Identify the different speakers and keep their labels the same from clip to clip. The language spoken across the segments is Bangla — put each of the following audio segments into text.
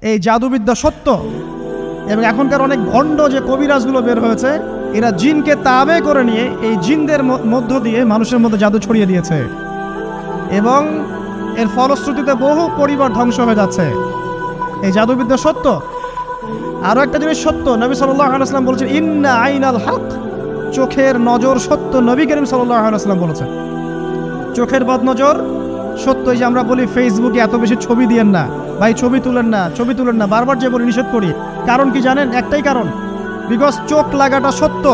Speaker 1: এই জাদুবিদ্যা সত্য। এবং এখনকার অনেক ভণ্ড যে কবিরাজগুলো বের হয়েছে, এরা জিনকে তাবে করে নিয়ে এই জিনদের মধ্য দিয়ে মানুষের মধ্যে জাদু ছড়িয়ে দিয়েছে, এবং এর ফলশ্রুতিতে বহু পরিবার ধ্বংস হয়ে যাচ্ছে। এই জাদুবিদ্যা সত্য। আরও একটা জিনিস সত্য, নবী সাল্লাল্লাহু আলাইহি ওয়াসাল্লাম বলেছেন ইন্না আইনাল হক, চোখের নজর সত্য। নবী করিম সাল্লাল্লাহু আলাইহি ওয়াসাল্লাম বলেছেন চোখের বদনজর সত্য। এই যে আমরা বলি ফেসবুকে এত বেশি ছবি দিয়েন না ভাই, ছবি তুলেন না, বারবার যে বলি নিষেধ করি, কারণ কি জানেন? একটাই কারণ, বিকজ চোখ লাগাটা সত্য।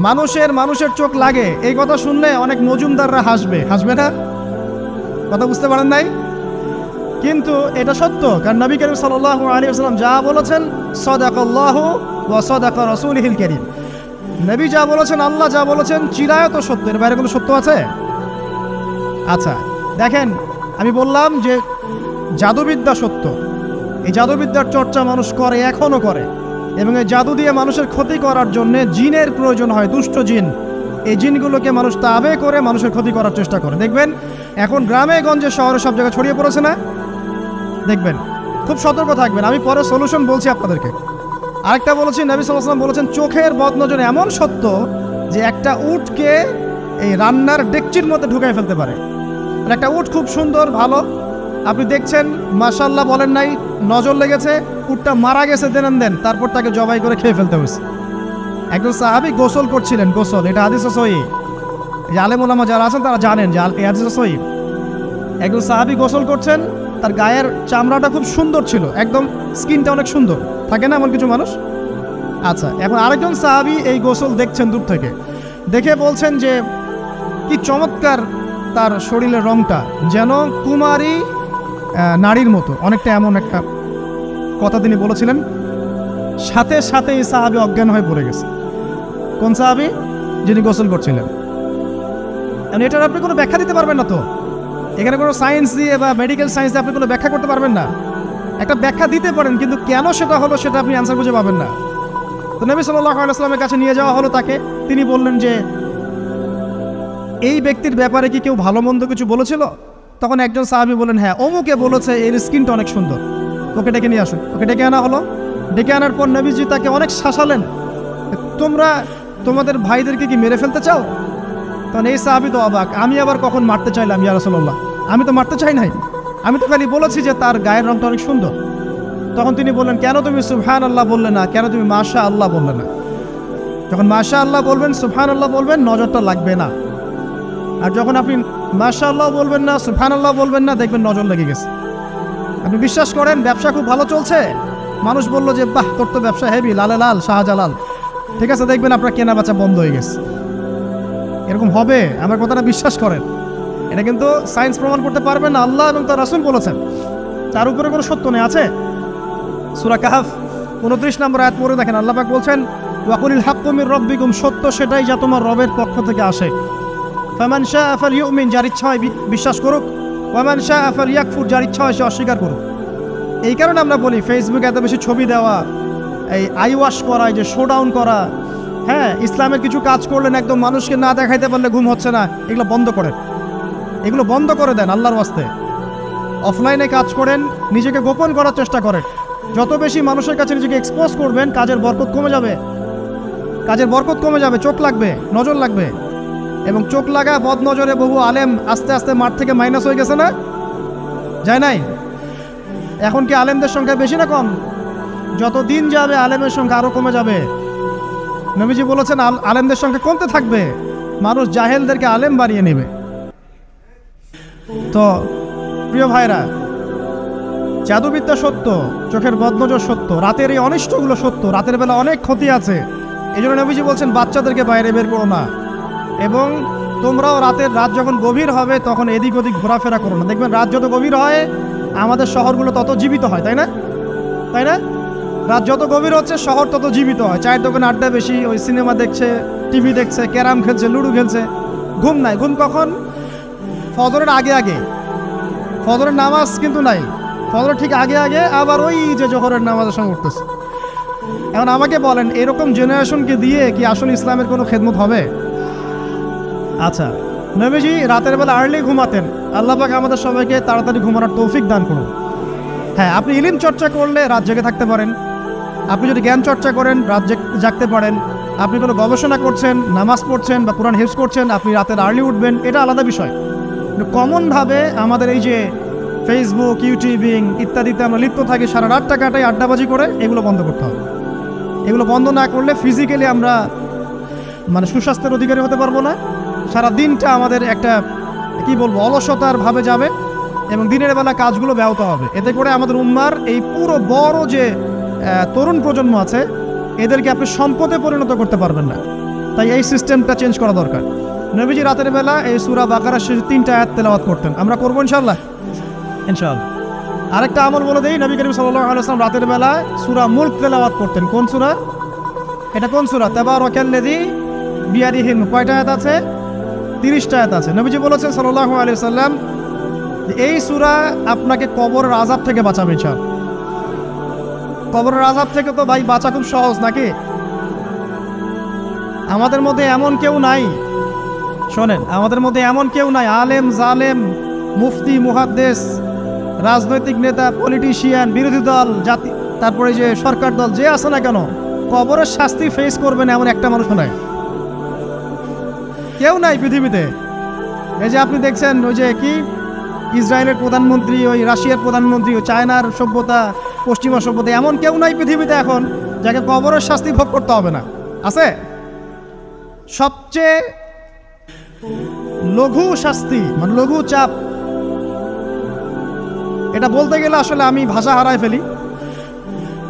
Speaker 1: মানুষের চোখ লাগে, এই কথা শুনলে অনেক মজুমদাররা হাসবে না? কথা বুঝতে পারেন নাই? কিন্তু এটা সত্য, কারণ নবী করিম সাল্লাল্লাহু আলাইহি ওয়াসাল্লাম যা বলেছেন, সাদাকাল্লাহু ওয়া সাদাকা রাসূলুহুল কারীম, নবী যা বলেছেন, আল্লাহ যা বলেছেন, চিরায়ত সত্য। এর বাইরে কোনো সত্য আছে? আচ্ছা দেখেন, আমি বললাম যে জাদুবিদ্যা সত্য। এই জাদুবিদ্যার চর্চা মানুষ করে, এখনও করে, এবং এই জাদু দিয়ে মানুষের ক্ষতি করার জন্য জিনের প্রয়োজন হয়, দুষ্ট জিন। এই জিনগুলোকে মানুষ তাবে করে মানুষের ক্ষতি করার চেষ্টা করে। দেখবেন এখন গ্রামে গঞ্জে শহরে সব জায়গায় ছড়িয়ে পড়েছে না? দেখবেন, খুব সতর্ক থাকবেন। আমি পরে সলিউশন বলছি আপনাদেরকে। আরেকটা বলেছি, নবী সাল্লাল্লাহু আলাইহি ওয়াসাল্লাম বলেছেন চোখের বদনজর এমন সত্য যে একটা উটকে এই রান্নার ডেকচির মধ্যে ঢুকাই ফেলতে পারে। একটা উট খুব সুন্দর, ভালো, আপনি দেখছেন, মাশাআল্লাহ বলেন নাই, নজর লেগেছে, উটটা মারা গেছে, দেন তারপর তাকে জবাই করে খেয়ে ফেলতে হয়েছে। একজন সাহাবী গোসল করছিলেন, গোসল, এটা হাদিস সহিহ, এই আলেম ওলামা যারা আছেন তারা জানেন যে এই হাদিস সহিহ। একজন সাহাবী গোসল করছেন, তার গায়ের চামড়াটা খুব সুন্দর ছিল, একদম স্কিনটা অনেক সুন্দর থাকে না এমন কিছু মানুষ? আচ্ছা, এখন আরেকজন সাহাবী এই গোসল দেখছেন দূর থেকে, দেখে বলছেন যে কি চমৎকার তার শরীরের রংটা, যেন কুমারী নারীর মতো, অনেকটা এমন একটা কথা তিনি বলেছিলেন। সাথে সাথে এই সাহাবী অজ্ঞান হয়ে পড়ে গেছে। কোন সাহাবী? যিনি গোসল করছিলেন। এটার আপনি কোনো ব্যাখ্যা দিতে পারবেন না তো, এখানে কোনো সায়েন্স দিয়ে বা মেডিকেল সায়েন্স দিয়ে আপনি কোনো ব্যাখ্যা করতে পারবেন না। একটা ব্যাখ্যা দিতে পারেন, কিন্তু কেন সেটা হলো সেটা আপনি অ্যান্সার খুঁজে পাবেন না। তো নবী সাল্লাল্লাহু আলাইহি ওয়াসাল্লামের কাছে নিয়ে যাওয়া হলো তাকে। তিনি বললেন যে এই ব্যক্তির ব্যাপারে কি কেউ ভালো মন্দ কিছু বলেছিল? তখন একজন সাহাবী বলেন, হ্যাঁ, অমুকে বলেছে এর স্কিনটা অনেক সুন্দর, ওকে ডেকে নিয়ে আসুন। ওকে ডেকে আনা হলো। ডেকে আনার পর নবীজি তাকে অনেক শাসালেন, তোমরা তোমাদের ভাইদেরকে কি মেরে ফেলতে চাও? তখন এই সাহাবী তো অবাক, আমি আবার কখন মারতে চাইলাম ইয়া রাসূলুল্লাহ? আমি তো মারতে চাই নাই, আমি তো খালি বলেছি যে তার গায়ের রংটা অনেক সুন্দর। তখন তিনি বললেন, কেন তুমি সুবহানাল্লাহ বললে না, কেন তুমি মাশাআল্লাহ বললে না? যখন মাশাআল্লাহ বলবেন, সুবহানাল্লাহ বলবেন, নজরটা লাগবে না। আর যখন আপনি মাশাআল্লাহ বলবেন না, সুবহানাল্লাহ বলবেন না, দেখবেন নজর লেগে গেছে। আপনি বিশ্বাস করেন ব্যবসা খুব ভালো চলছে, মানুষ বলল যে বাহ তোর তো ব্যবসা হেভি, লালে লাল শাহজালাল, ঠিক আছে, দেখবেন আপনার কেনা বেচা বন্ধ হয়ে গেছে। এরকম হবে, আমার কথাটা বিশ্বাস করেন। এটা কিন্তু সায়েন্স প্রমাণ করতে পারবে না, আল্লাহ এবং তার রাসূল বলেছেন, তার উপরে কোনো সত্য নেই। আছে সূরা কাহফ 29 নম্বর আয়াত পড়ে দেখেন, আল্লাহ পাক বলছেন ওয়াকুলিল হাক্কু মির রাব্বিকুম, সত্য সেটাই যা তোমার রবের পক্ষ থেকে আসে। ফামান শাআ ফালইউমিন, যার ইচ্ছা হয় বিশ্বাস করুক, ওয়ামান শাআ ফালইয়াকফুর, যার ইচ্ছা হয় সে অস্বীকার করুক। এই কারণে আমরা বলি ফেসবুকে এত বেশি ছবি দেওয়া, এই আই ওয়াশ করা, এই যে শোডাউন করা, হ্যাঁ, ইসলামের কিছু কাজ করলেন একদম মানুষকে না দেখাইতে পারলে ঘুম হচ্ছে না, এগুলো বন্ধ করেন, এগুলো বন্ধ করে দেন আল্লাহর ওয়াস্তে। অফলাইনে কাজ করেন, নিজেকে গোপন করার চেষ্টা করেন। যত বেশি মানুষের কাছে নিজেকে এক্সপোজ করবেন, কাজের বরকত কমে যাবে, চোখ লাগবে, নজর লাগবে। এবং চোখ লাগা বদ নজরে বহু আলেম আস্তে আস্তে মাঠ থেকে মাইনাস হয়ে গেছে না? যায় নাই? এখন কি আলেমদের সংখ্যা বেশি না কম? যত দিন যাবে আলেমের সংখ্যা আরো কমে যাবে। নবীজি বলেছেন আলেমদের সংখ্যা কমতে থাকবে, মানুষ জাহেলদেরকে আলেম বানিয়ে নেবে। তো প্রিয় ভাইরা, জাদুবিদ্যা সত্য, চোখের বদনজর সত্য, রাতের এই অনিষ্টগুলো সত্য, রাতের বেলা অনেক ক্ষতি আছে। এই জন্য নবীজি বলছেন বাচ্চাদেরকে বাইরে বের করো না, এবং তোমরাও রাত যখন গভীর হবে তখন এদিক ওদিক ঘোরাফেরা করো না। দেখবেন রাত যত গভীর হয় আমাদের শহরগুলো তত জীবিত হয়, তাই না? রাত যত গভীর হচ্ছে শহর তত জীবিত হয়। চায়ের দোকানে আড্ডা বেশি, ওই সিনেমা দেখছে, টিভি দেখছে, ক্যারাম খেলছে, লুডো খেলছে, ঘুম নাই। ঘুম কখন? ফজরের আগে। ফজরের নামাজ কিন্তু নাই, ফজরের ঠিক আগে, আবার ওই যে জোহরের নামাজের সঙ্গে উঠতেছে। এখন আমাকে বলেন, এরকম জেনারেশনকে দিয়ে কি আসলে ইসলামের কোনো খেদমত হবে? আচ্ছা, নবীজি রাতের বেলা আর্লি ঘুমাতেন, আল্লাহ পাক আমাদের সবাইকে তাড়াতাড়ি ঘুমানোর তৌফিক দান করুন। হ্যাঁ, আপনি ইলম চর্চা করলে রাত জেগে থাকতে পারেন, আপনি যদি জ্ঞান চর্চা করেন রাত জাগতে পারেন, আপনি কোনো গবেষণা করছেন, নামাজ পড়ছেন বা কোরআন হিফজ করছেন, আপনি রাতের আর্লি উঠবেন, এটা আলাদা বিষয়। কিন্তু কমনভাবে আমাদের এই যে ফেসবুক, ইউটিউবিং ইত্যাদিতে আমরা লিপ্ত থাকি, সারা রাতটা কাটাই আড্ডাবাজি করে, এগুলো বন্ধ করতে হবে। এগুলো বন্ধ না করলে ফিজিক্যালি আমরা মানে সুস্বাস্থ্যের অধিকারী হতে পারবো না। সারা দিনটা আমাদের একটা কি বলবো অলসতার ভাবে যাবে এবং দিনের বেলা কাজগুলো ব্যাহত হবে। এতে করে আমাদের উম্মার এই পুরো বড় যে তরুণ প্রজন্ম আছে এদেরকে আপনি সম্পদে পরিণত করতে পারবেন না। তাই এই সিস্টেমটা চেঞ্জ করা দরকার। নবীজি রাতের বেলা এই সূরা বাকারার শেষ 3টা আয়াত তেলাওয়াত করতেন, আমরা করবো ইনশাআল্লাহ। আরেকটা আমল বলে দেই, নবী করিম সাল্লাল্লাহু আলাইহি ওয়াসাল্লাম রাতের বেলা সূরা মুলক তেলাওয়াত করতেন। কোন সূরা এটা? কোন সূরা? তাবারাকাল্লাযী বিয়াদিহিল মুলক। কয়টা আয়াত আছে? 30টা আয়াত আছে। নবীজি বলেছেন সাল্লাল্লাহু আলাইহি ওয়াসাল্লাম এই সূরা আপনাকে কবরের আযাব থেকে বাঁচাবে ইনশাআল্লাহ। কবরের আযাব থেকে তো ভাই বাঁচা খুব সহজ নাকি? আমাদের মধ্যে এমন কেউ নাই, শোনেন, আমাদের মধ্যে এমন কেউ নাই আলেম জালেম মুফতি মুহাদ্দিস রাজনৈতিক নেতা পলিটিশিয়ান বিরোধী দল জাতি তারপরে যে সরকার দল যে আছে না কেন, কবরের শাস্তি ফেস করবেন এমন একটা মানুষ নাই, কেউ নাই পৃথিবীতে। এই যে আপনি দেখছেন ওই যে কি ইসরায়েলের প্রধানমন্ত্রী, ওই রাশিয়ার প্রধানমন্ত্রী, ওই চায়নার সভ্যতা, পশ্চিমা সভ্যতা, এমন কেউ নাই পৃথিবীতে এখন যাকে কবরের শাস্তি ভোগ করতে হবে না। আছে? সবচেয়ে লঘু শাস্তি মানে লঘু চাপ, এটা বলতে গেলে আসলে আমি ভাষা হারায় ফেলি,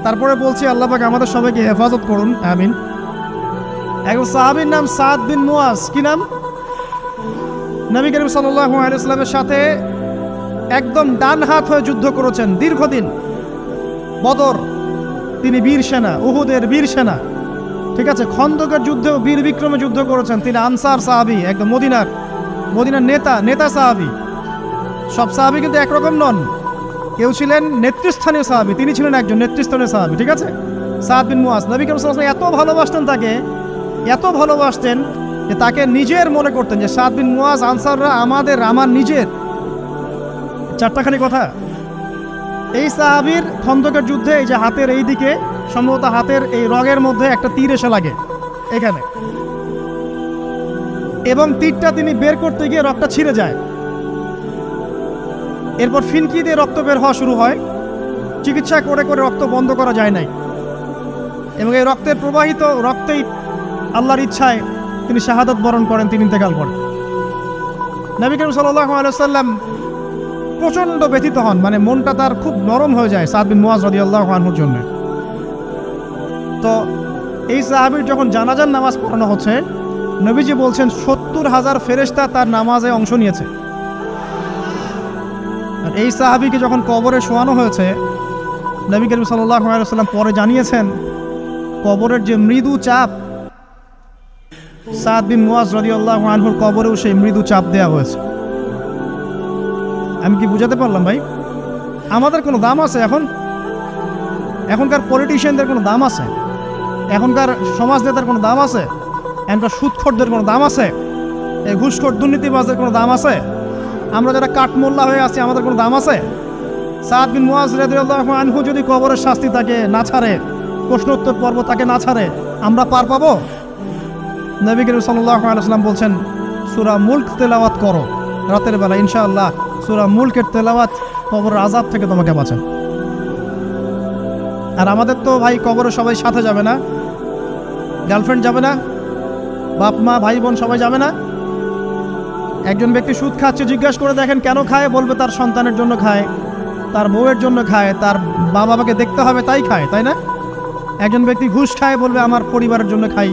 Speaker 1: তারপরে বলছি আল্লাহ পাক আমাদের সবাইকে হেফাজত করুন, আমিন। একজন সাহাবীর নাম সাদ বিন মুয়াজ। কি নাম? নবী করিম সাল্লাল্লাহু আলাইহি ওয়াসাল্লামের সাথে একদম ডান হাত হয়ে যুদ্ধ করেছেন দীর্ঘদিন। বদর তিনি বীর সেনা, উহুদের বীর সেনা, ঠিক আছে। খন্দকের যুদ্ধেও বীর বিক্রমে যুদ্ধ করেছেন। তিনি আনসার সাহাবী, একদম মদিনার নেতা সাহাবী। সব সাহাবী কিন্তু একরকম নন, কেউ ছিলেন নেতৃস্থানীয় সাহাবী, তিনি ছিলেন একজন নেতৃস্থানীয় সাহাবী, ঠিক আছে। সাদ বিন মুয়াজ নবী করিম সাল্লাল্লাহু আলাইহি ওয়াসাল্লাম এত ভালোবাসতেন তাকে, এত ভালোবাসতেন যে তাকে নিজের মনে করতেন যে সাদ বিন মুয়াজ আনসাররা আমার নিজের। চারটাখানি কথা। এই সাহাবীর খন্দকের যুদ্ধে এই যে হাতের এই দিকে সম্ভবত হাতের এই রগের মধ্যে একটা তীর এসে লাগে এখানে, এবং তীরটা তিনি বের করতে গিয়ে রক্তটা ছিঁড়ে যায়। এরপর ফিনকি দিয়ে রক্ত বের হওয়া শুরু হয়। চিকিৎসা করে করে রক্ত বন্ধ করা যায় নাই, এবং এই রক্তের প্রবাহিত রক্তেই আল্লাহর ইচ্ছায় তিনি শাহাদাত বরণ করেন, তিনি ইন্তেকাল করেন। নবী করিম সাল্লাল্লাহু আলাইহি ওয়াসাল্লাম প্রচণ্ড ব্যথিত হন, মানে মনটা তার খুব নরম হয়ে যায় সাদ বিন মুয়াজ রাদিয়াল্লাহু আনহুর জন্য। তো এই সাহাবীর যখন জানাজার নামাজ পড়ানো হচ্ছে, নবীজি বলছেন 70,000 ফেরেশতা তার নামাজে অংশ নিয়েছে। আর এই সাহাবীকে যখন কবরে শোয়ানো হয়েছে, নবী করিম সাল্লাল্লাহু আলাইহি ওয়াসাল্লাম পরে জানিয়েছেন কবরের যে মৃদু চাপ, সাদ বিন মুয়াজ রাদিয়াল্লাহু আনহুর কবরেও সেই মৃদু চাপ দেওয়া হয়েছে। আমি কি বুঝাতে পারলাম ভাই? আমাদের কোনো দাম আছে এখনকার পলিটিশিয়ানদের কোনো দাম আছে? এখনকার সমাজ নেতার কোনো দাম আছে? এখনকার সুদখোরদের কোনো দাম আছে? এই ঘুষখোর দুর্নীতিবাজদের কোনো দাম আছে? আমরা যারা কাঠমোল্লা হয়ে আছি আমাদের কোনো দাম আছে? সাদ বিন মুয়াজ রাদিয়াল্লাহু আনহু যদি কবরের শাস্তি তাকে না ছাড়ে, প্রশ্নোত্তর পর্ব তাকে না ছাড়ে, আমরা পার পাবো? নবী করিম সাল্লাল্লাহু আলাইহি ওয়াসাল্লাম বলছেন সূরা মুলক তেলাওয়াত করো রাতের বেলা, ইনশাআল্লাহ সূরা মুলকের তেলাওয়াত কবরের আযাব থেকে তোমাকে বাঁচাবে। আর আমাদের তো ভাই কবরে সবাই সাথে যাবে না, গার্লফ্রেন্ড যাবে না, বাপ মা ভাই বোন সবাই যাবে না। একজন ব্যক্তি সুদ খাচ্ছে, জিজ্ঞাসা করে দেখেন কেন খায়, বলবে তার সন্তানের জন্য খায়, তার বউয়ের জন্য খায়, তার বাবাকে দেখতে হবে তাই খায়, তাই না? একজন ব্যক্তি ঘুষ খায়, বলবে আমার পরিবারের জন্য খাই।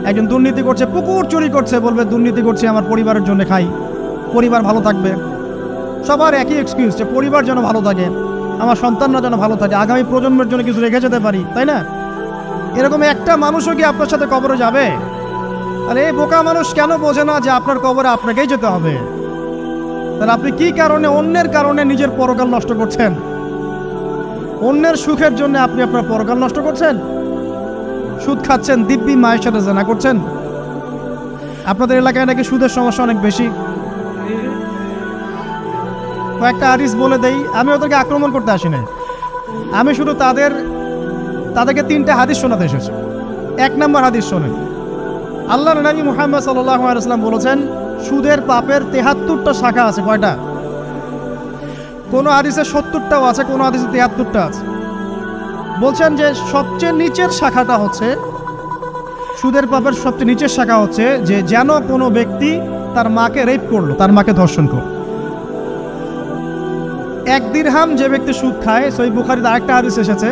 Speaker 1: একজন দুর্নীতি করছে, পুকুর চুরি করছে, বলবে দুর্নীতি করছে আমার পরিবারের জন্য খাই, পরিবার ভালো থাকবে। সবার একই এক্সকিউজ যে পরিবার যেন ভালো থাকে, আমার সন্তানরা যেন ভালো থাকে, আগামী প্রজন্মের জন্য কিছু রেখে যেতে পারি, তাই না? এরকম একটা মানুষও কি আপনার সাথে কবরে যাবে? আর এই বোকা মানুষ কেন বোঝে না যে আপনার কবরে আপনাকেই যেতে হবে? তাহলে আপনি কি কারণে অন্যের কারণে নিজের পরকাল নষ্ট করছেন? অন্যের সুখের জন্য আপনি আপনার পরকাল নষ্ট করছেন। সুদ খাচ্ছেন, দিব্যি মায়ের সাথে জেনা করছেন। আপনাদের এলাকায় নাকি সুদের সমস্যা অনেক বেশি। কয়েকটা হাদিস বলে দেই, আমি ওদেরকে আক্রমণ করতে আসি না, আমি শুধু তাদেরকে 3টা হাদিস শোনাতে এসেছি। 1 নম্বর হাদিস শোনেন। আল্লাহর নবী মুহাম্মদ সাল্লাল্লাহু আলাইহি ওয়াসাল্লাম বলেছেন, সুদের পাপের 73টা শাখা আছে। কয়টা? কোনো হাদিসে 70টাও আছে, কোনো হাদিসে 73টা আছে। বলছেন যে সবচেয়ে নিচের শাখাটা হচ্ছে, সুদের পাপের সবচেয়ে নিচের শাখা হচ্ছে যে যেন কোনো ব্যক্তি তার মাকে রেপ করলো, তার মাকে ধর্ষণ করলো। 1 দিরহাম যে ব্যক্তি সুদ খায়, সহিহ বুখারীতে আরেকটা হাদিস এসেছে,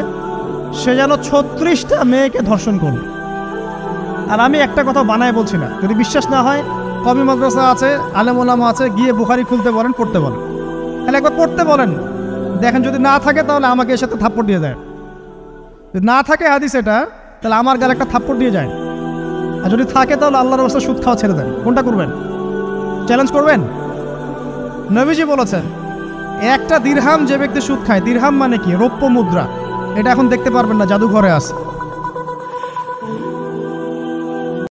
Speaker 1: সে যেন 36টা মেয়েকে ধর্ষণ করলো। আর আমি একটা কথা বানায় বলছি না, যদি বিশ্বাস না হয় কওমি মাদ্রাসা আছে, আলেম ওলামা আছে, গিয়ে বুখারী খুলতে বলেন, পড়তে বলেন। তাহলে একবার পড়তে বলেন, দেখেন যদি না থাকে তাহলে আমাকে এর সাথে থাপ্পড় দিয়ে যায়। যদি না থাকে হাদিস এটা, তাহলে আমার গালে একটা থাপ্পড় দিয়ে যায়। আর যদি থাকে তাহলে আল্লাহর রাস্তায় সুদ খাওয়া ছেড়ে দেন। কোনটা করবেন? চ্যালেঞ্জ করবেন? নবীজি বলেছেন, 1টা দিরহাম যে ব্যক্তি সুদ খায়, দিরহাম মানে কি? রৌপ্য মুদ্রা। এটা এখন দেখতে পারবেন না, জাদুঘরে আছে।